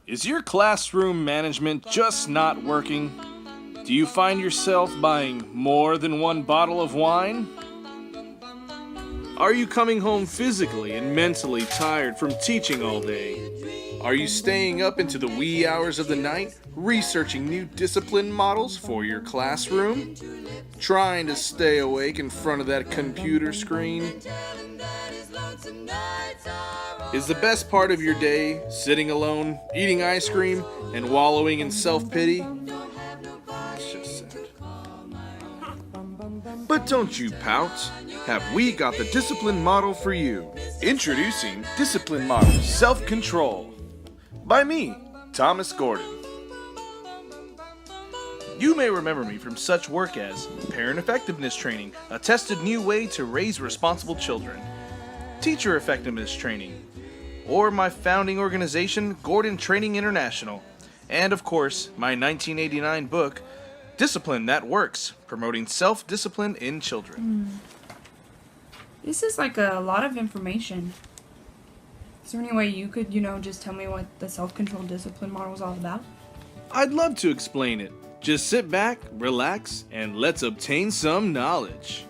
Is your classroom management just not working? Do you find yourself buying more than one bottle of wine? Are you coming home physically and mentally tired from teaching all day? Are you staying up into the wee hours of the night, researching new discipline models for your classroom? Trying to stay awake in front of that computer screen? Is the best part of your day sitting alone, eating ice cream, and wallowing in self-pity? That's just sad. But don't you pout. Have we got the discipline model for you? Introducing Discipline Model Self-Control by me, Thomas Gordon. You may remember me from such work as Parent Effectiveness Training, a tested new way to raise responsible children, Teacher Effectiveness Training, or my founding organization, Gordon Training International, and of course, my 1989 book, Discipline That Works, promoting self-discipline in children. This is like a lot of information. Is there any way you could, just tell me what the self-control discipline model is all about? I'd love to explain it. Just sit back, relax, and let's obtain some knowledge.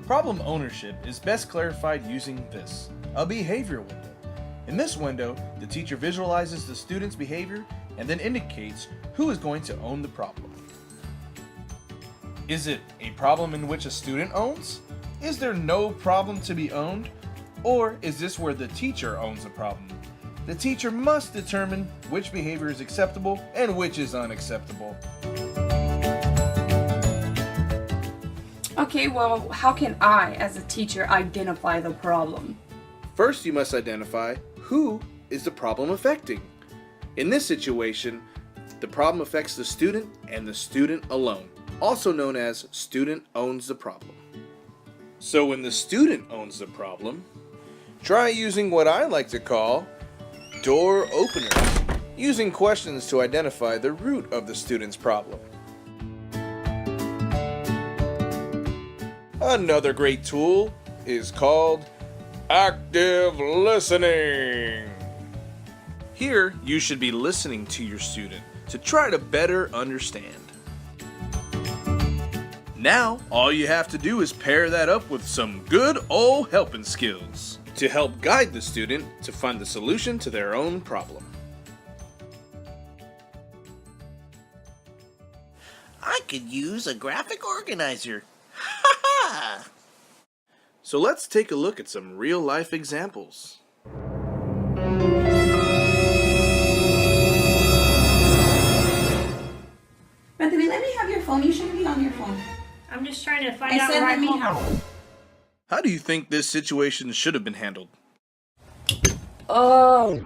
Problem ownership is best clarified using this, a behavior window. In this window, the teacher visualizes the student's behavior and then indicates who is going to own the problem. Is it a problem in which a student owns? Is there no problem to be owned? Or is this where the teacher owns the problem? The teacher must determine which behavior is acceptable and which is unacceptable. Okay, well, how can I, as a teacher, identify the problem? First, you must identify who is the problem affecting. In this situation, the problem affects the student and the student alone, also known as student owns the problem. So when the student owns the problem, try using what I like to call door openers, using questions to identify the root of the student's problem. Another great tool is called active listening. Here, you should be listening to your student to try to better understand. Now, all you have to do is pair that up with some good old helping skills to help guide the student to find the solution to their own problem. I could use a graphic organizer. Ha ha! So let's take a look at some real-life examples. Bethany, let me have your phone. You shouldn't be on your phone. I'm just trying to find out I said where let me have it. How do you think this situation should have been handled? Oh.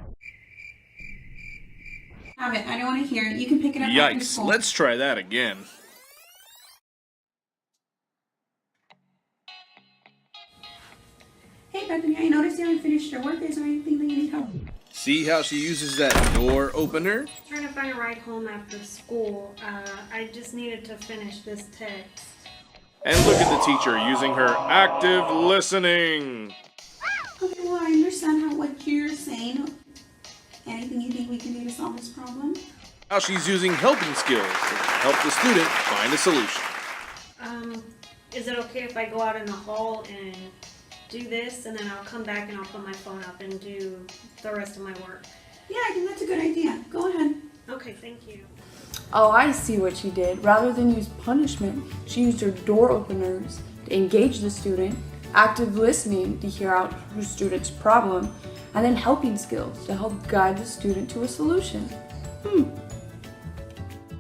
Have it. I don't want to hear it. You can pick it up. After Yikes, school. let's try that again. Hey, Bethany, I noticed you haven't finished your work. Is there anything that you need help? See how she uses that door opener? trying to find a ride home after school. I just needed to finish this text. And look at the teacher using her active listening. Okay, well, I understand what you're saying. Anything you think we can do to solve this problem? Now she's using helping skills to help the student find a solution. Is it okay if I go out in the hall and do this, and then I'll come back and I'll put my phone up and do the rest of my work? Yeah, I think that's a good idea. Go ahead. Okay, thank you. Oh, I see what she did. Rather than use punishment, she used her door openers to engage the student, active listening to hear out her student's problem, and then helping skills to help guide the student to a solution.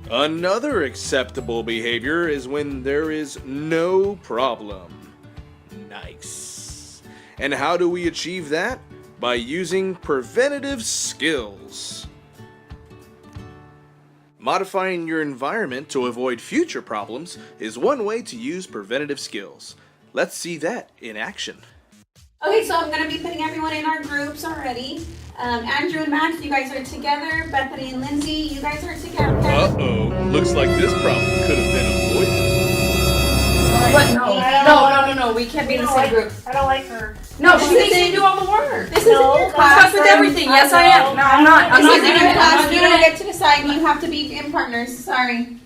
Another acceptable behavior is when there is no problem. Nice. And how do we achieve that? By using preventative skills. Modifying your environment to avoid future problems is one way to use preventative skills. Let's see that in action. Okay, so I'm going to be putting everyone in our groups already. Andrew and Max, you guys are together. Bethany and Lindsay, you guys are together. Uh-oh, looks like this problem could have been avoided. What? No, we can't be in the same group. I don't like her. No, she needs to do all the work. This isn't your class. Stuff with everything. Yes, I am. No, I'm not. I'm This not isn't doing your it. class. You don't get to decide. You have to be in partners. Sorry.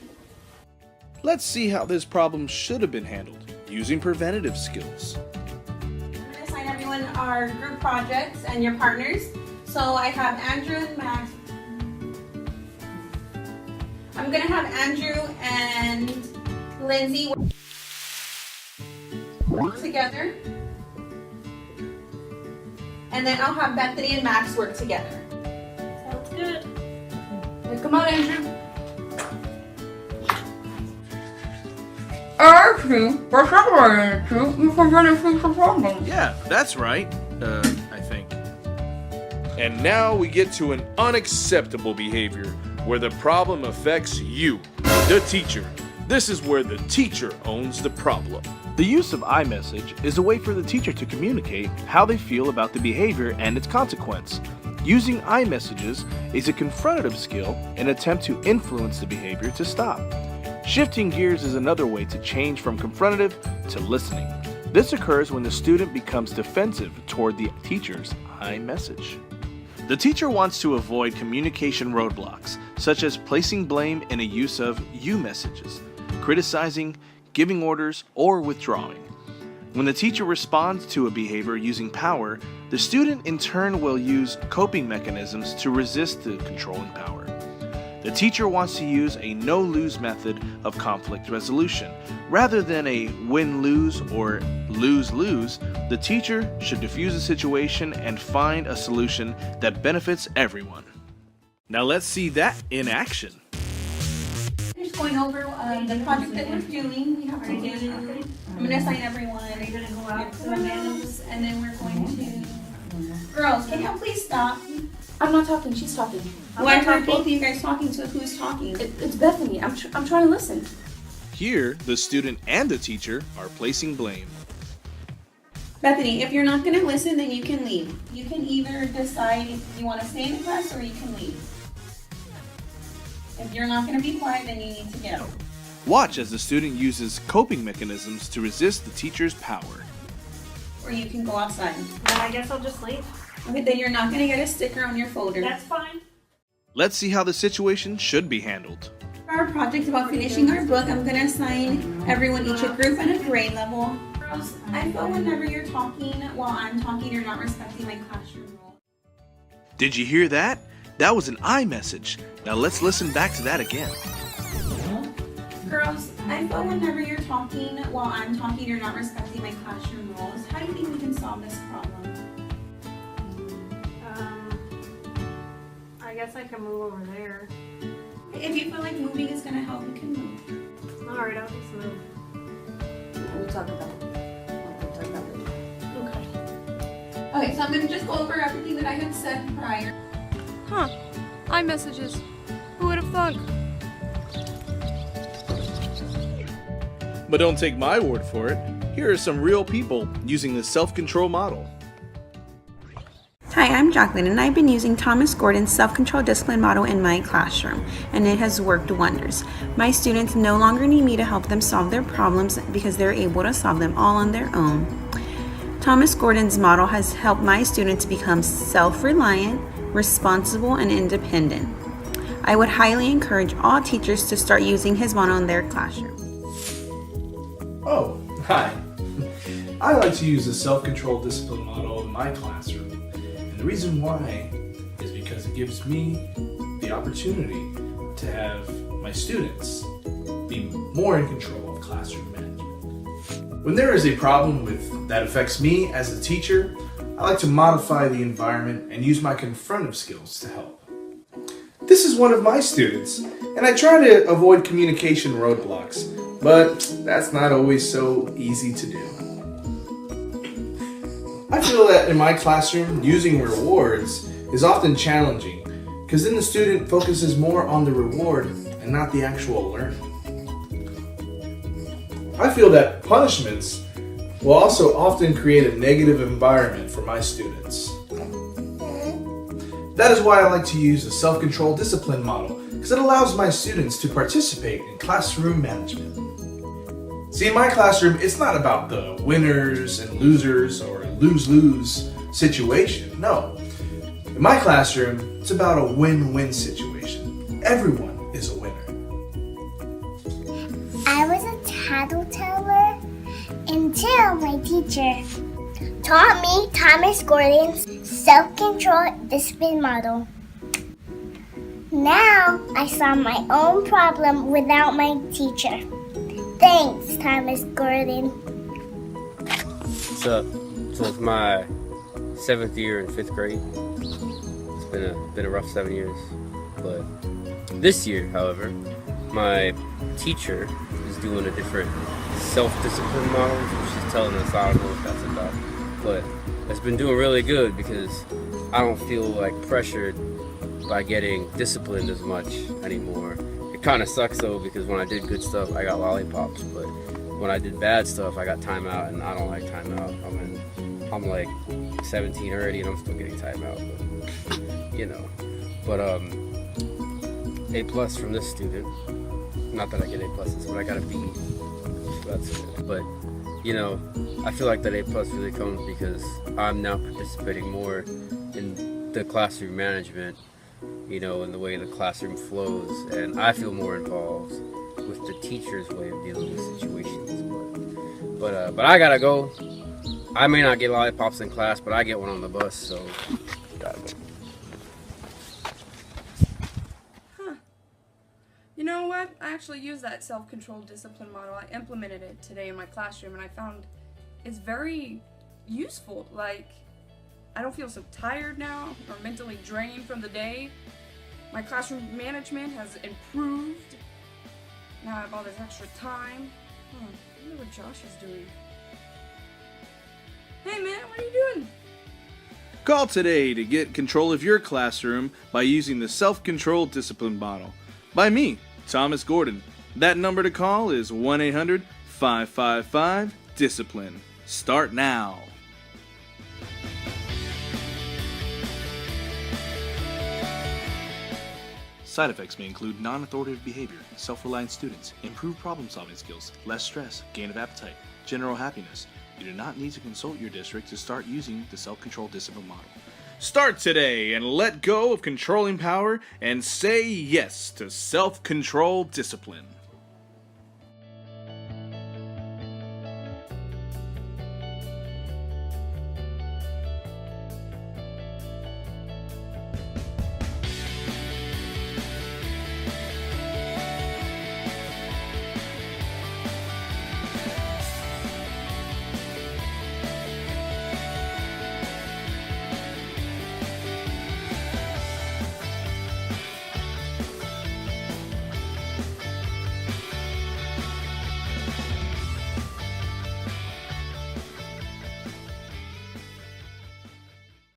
Let's see how this problem should have been handled using preventative skills. I'm going to assign everyone our group projects and your partners. So I have Andrew and Max. I'm going to have Andrew and Lindsay work together. And then I'll have Bethany and Max work together. Sounds good. Come on, Andrew. Actually, we're separating the two. You prevented future problems. Yeah, that's right. I think. And now we get to an unacceptable behavior where the problem affects you, the teacher. This is where the teacher owns the problem. The use of iMessage is a way for the teacher to communicate how they feel about the behavior and its consequence. Using iMessages is a confrontative skill, an attempt to influence the behavior to stop. Shifting gears is another way to change from confrontative to listening. This occurs when the student becomes defensive toward the teacher's iMessage. The teacher wants to avoid communication roadblocks, such as placing blame in a use of you messages, criticizing, giving orders, or withdrawing. When the teacher responds to a behavior using power, the student in turn will use coping mechanisms to resist the controlling power. The teacher wants to use a no-lose method of conflict resolution. Rather than a win-lose or lose-lose, the teacher should diffuse the situation and find a solution that benefits everyone. Now let's see that in action. Just going over the project that we're doing. We have to do. I'm going to assign everyone. Are you gonna go out to the Groups, man's? and then we're going to. Girls, can you please stop? I'm not talking. She's talking. Why are both of you guys talking to who's talking? It's Bethany. I'm trying to listen. Here, the student and the teacher are placing blame. Bethany, if you're not going to listen, then you can leave. You can either decide if you want to stay in the class or you can leave. If you're not going to be quiet, then you need to get out. Watch as the student uses coping mechanisms to resist the teacher's power. Or you can go outside. Then I guess I'll just leave. Okay, then you're not going to get a sticker on your folder. That's fine. Let's see how the situation should be handled. For our project about finishing our book, I'm going to assign everyone each a group and a grade level. Girls, I feel whenever you're talking while I'm talking, you're not respecting my classroom rule. Did you hear that? That was an iMessage. Now let's listen back to that again. Girls, I feel whenever you're talking while I'm talking, you're not respecting my classroom rules. How do you think we can solve this problem? I guess I can move over there. If you feel like moving is going to help, you can move. Alright, I'll just move. We'll talk about it. We'll talk about it. Okay. Okay, so I'm going to just go over everything that I had said prior. Huh. iMessages. Who would have thunk? But don't take my word for it. Here are some real people using the self-control model. Hi, I'm Jacqueline, and I've been using Thomas Gordon's self-control discipline model in my classroom, and it has worked wonders. My students no longer need me to help them solve their problems because they're able to solve them all on their own. Thomas Gordon's model has helped my students become self-reliant, responsible, and independent. I would highly encourage all teachers to start using his model in their classroom. Oh, hi. I like to use the self-control discipline model in my classroom. And the reason why is because it gives me the opportunity to have my students be more in control of classroom management. When there is a problem that affects me as a teacher, I like to modify the environment and use my confrontive skills to help. This is one of my students, and I try to avoid communication roadblocks, but that's not always so easy to do. I feel that in my classroom, using rewards is often challenging, because then the student focuses more on the reward and not the actual learning. I feel that punishments will also often create a negative environment for my students. That is why I like to use the self-control discipline model, because it allows my students to participate in classroom management. See, in my classroom, it's not about the winners and losers or lose-lose situation. No. In my classroom, it's about a win-win situation. Everyone is a winner. I was a tattletale until my teacher taught me Thomas Gordon's self-control discipline model. Now I solve my own problem without my teacher. Thanks, Thomas Gordon. What's up? So it's my 7th year in 5th grade. It's been a rough 7 years, but this year, however, my teacher is doing a different self-discipline model, which she's telling us. I don't know what that's about, but it's been doing really good because I don't feel like pressured by getting disciplined as much anymore. It kind of sucks though, because when I did good stuff, I got lollipops, but when I did bad stuff, I got timeout, and I don't like timeout. I'm like 17 already, and I'm still getting timeout, but you know. But A+ from this student. Not that I get A+, but I got a B. So that's good. But you know, I feel like that A+ really comes because I'm now participating more in the classroom management, you know, in the way the classroom flows, and I feel more involved with the teacher's way of dealing with situations. But I gotta go. I may not get lollipops in class, but I get one on the bus, so gotta go. You know what? I actually used that self-control discipline model. I implemented it today in my classroom, and I found it's very useful. Like, I don't feel so tired now or mentally drained from the day. My classroom management has improved. Now I have all this extra time. I wonder what Josh is doing. Hey man, what are you doing? Call today to get control of your classroom by using the self-control discipline model. By me, Thomas Gordon. That number to call is 1-800-555-DISCIPLINE. Start now. Side effects may include non-authoritative behavior, self-reliant students, improved problem-solving skills, less stress, gain of appetite, general happiness. You do not need to consult your district to start using the self-control discipline model. Start today and let go of controlling power and say yes to self-control discipline.